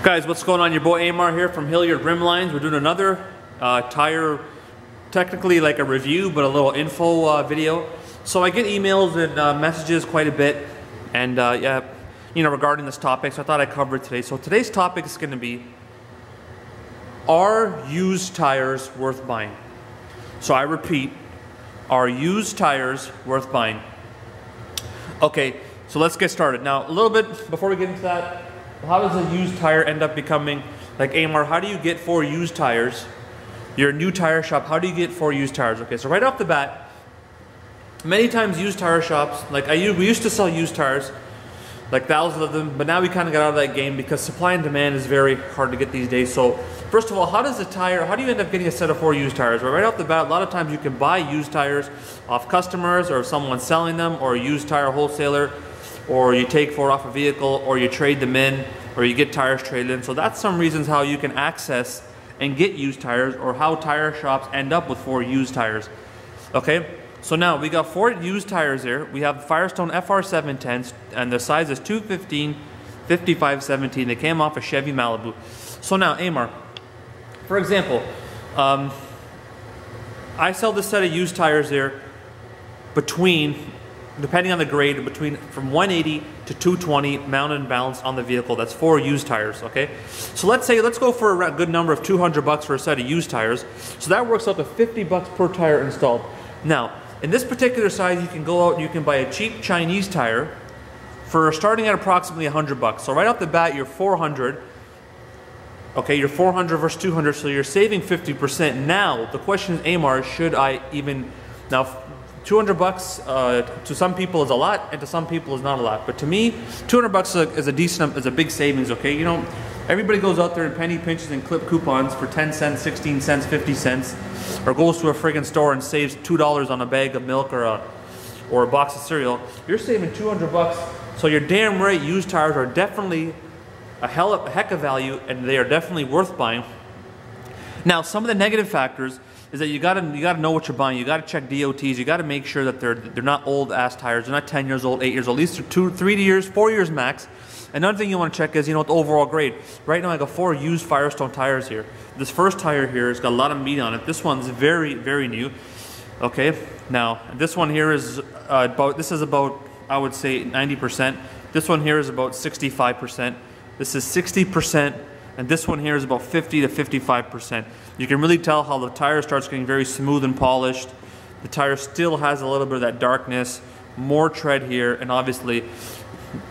Guys, what's going on? Your boy Amar here from Hilliard Rimlines. We're doing another tire, technically like a review, but a little info video. So I get emails and messages quite a bit, and yeah, you know, regarding this topic. So I thought I'd cover it today. So today's topic is going to be: are used tires worth buying? So I repeat, are used tires worth buying? Okay, so let's get started. Now, a little bit before we get into that. How does a used tire end up becoming, like Amar, how do you get 4 used tires? You're a new tire shop, how do you get 4 used tires? Okay, so right off the bat, many times used tire shops, like we used to sell used tires, like thousands of them, but now we kind of got out of that game because supply and demand is very hard to get these days. So first of all, how do you end up getting a set of 4 used tires? Well, right off the bat, a lot of times you can buy used tires off customers or someone selling them, or a used tire wholesaler, or you take 4 off a vehicle, or you trade them in, or you get tires traded in. So that's some reasons how you can access and get used tires, or how tire shops end up with 4 used tires. Okay, so now we got 4 used tires here. We have Firestone FR710s, and the size is 215, 5517. They came off a Chevy Malibu. So now, Amar, for example, I sell this set of used tires here between, depending on the grade, from 180 to 220 mounted and balanced on the vehicle. That's 4 used tires, okay? So let's go for a good number of $200 for a set of used tires. So that works out to $50 per tire installed. Now, in this particular size, you can go out and you can buy a cheap Chinese tire for starting at approximately $100. So right off the bat, you're 400. Okay, you're 400 versus 200, so you're saving 50%. Now, the question is, Amar, should I even, now, $200 to some people is a lot, and to some people is not a lot. But to me, $200 is a big savings. Okay, you know, everybody goes out there and penny pinches and clip coupons for 10 cents, 16 cents, 50 cents, or goes to a friggin' store and saves $2 on a bag of milk or a box of cereal. You're saving $200, so you're damn right. Used tires are definitely a heck of value, and they are definitely worth buying. Now, some of the negative factors is that you gotta know what you're buying. You gotta check DOTs. You gotta make sure that they're not old ass tires. They're not 10 years old, 8 years old. At least 2, 3 years, 4 years max. Another thing you want to check is, you know, the overall grade. Right now I got 4 used Firestone tires here. This first tire here has got a lot of meat on it. This one's very, very new. Okay, now this one here is about, I would say, 90%. This one here is about 65%. This is 60%. And this one here is about 50 to 55%. You can really tell how the tire starts getting very smooth and polished. The tire still has a little bit of that darkness, more tread here, and obviously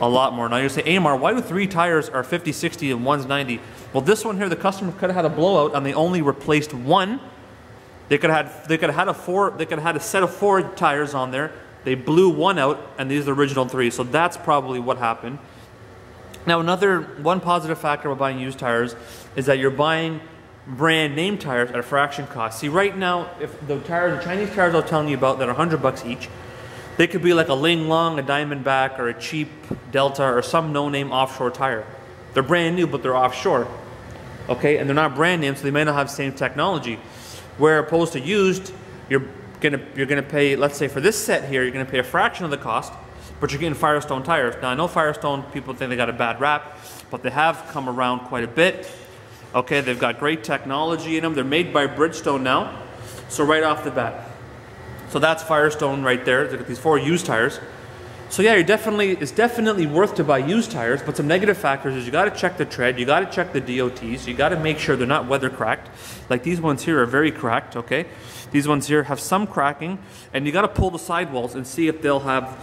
a lot more. Now you say, Amar, why do 3 tires are 50, 60, and one's 90? Well, this one here, the customer could have had a blowout, and they only replaced 1. They could have had a set of 4 tires on there. They blew 1 out, and these are the original 3. So that's probably what happened. Now, one positive factor about buying used tires is that you're buying brand name tires at a fraction cost. See, right now, if the Chinese tires I was telling you about that are $100 each, they could be like a Ling Long, a Diamondback, or a cheap Delta, or some no-name offshore tire. They're brand new, but they're offshore, okay? And they're not brand name, so they may not have the same technology. Where opposed to used, you're gonna pay, let's say for this set here, you're gonna pay a fraction of the cost, but you're getting Firestone tires. Now, I know Firestone, people think they got a bad rap, but they have come around quite a bit. Okay, they've got great technology in them. They're made by Bridgestone now, so right off the bat. So that's Firestone right there. Look at these 4 used tires. So yeah, it's definitely worth to buy used tires, but some negative factors is you gotta check the tread, you gotta check the DOTs, you gotta make sure they're not weather cracked. Like these ones here are very cracked, okay? These ones here have some cracking, and you gotta pull the sidewalls and see if they'll have,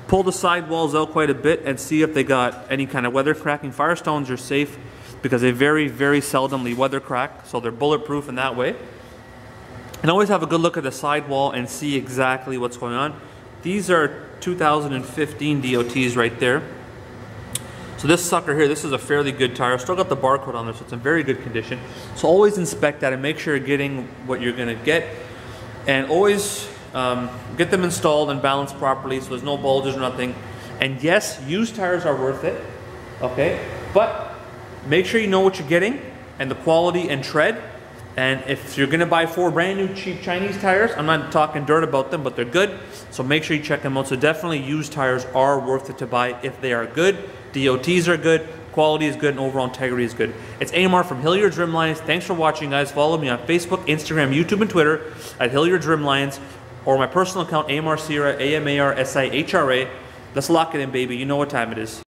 pull the sidewalls out quite a bit and see if they got any kind of weather cracking. Firestones are safe because they very, very seldomly weather crack, so they're bulletproof in that way. And always have a good look at the sidewall and see exactly what's going on. These are 2015 DOTs right there. So this sucker here, this is a fairly good tire. Still got the barcode on there, so it's in very good condition. So always inspect that and make sure you're getting what you're gonna get. And always get them installed and balanced properly so there's no bulges or nothing. And yes, used tires are worth it, okay? But make sure you know what you're getting and the quality and tread. And if you're gonna buy 4 brand new cheap Chinese tires, I'm not talking dirt about them, but they're good. So make sure you check them out. So definitely used tires are worth it to buy if they are good. DOTs are good, quality is good, and overall integrity is good. It's Amar from Hilliard Trim Lines. Thanks for watching, guys. Follow me on Facebook, Instagram, YouTube, and Twitter at Hilliard Trim Lines, or my personal account, Amar Sierra, AMARSIHRA. Let's lock it in, baby. You know what time it is.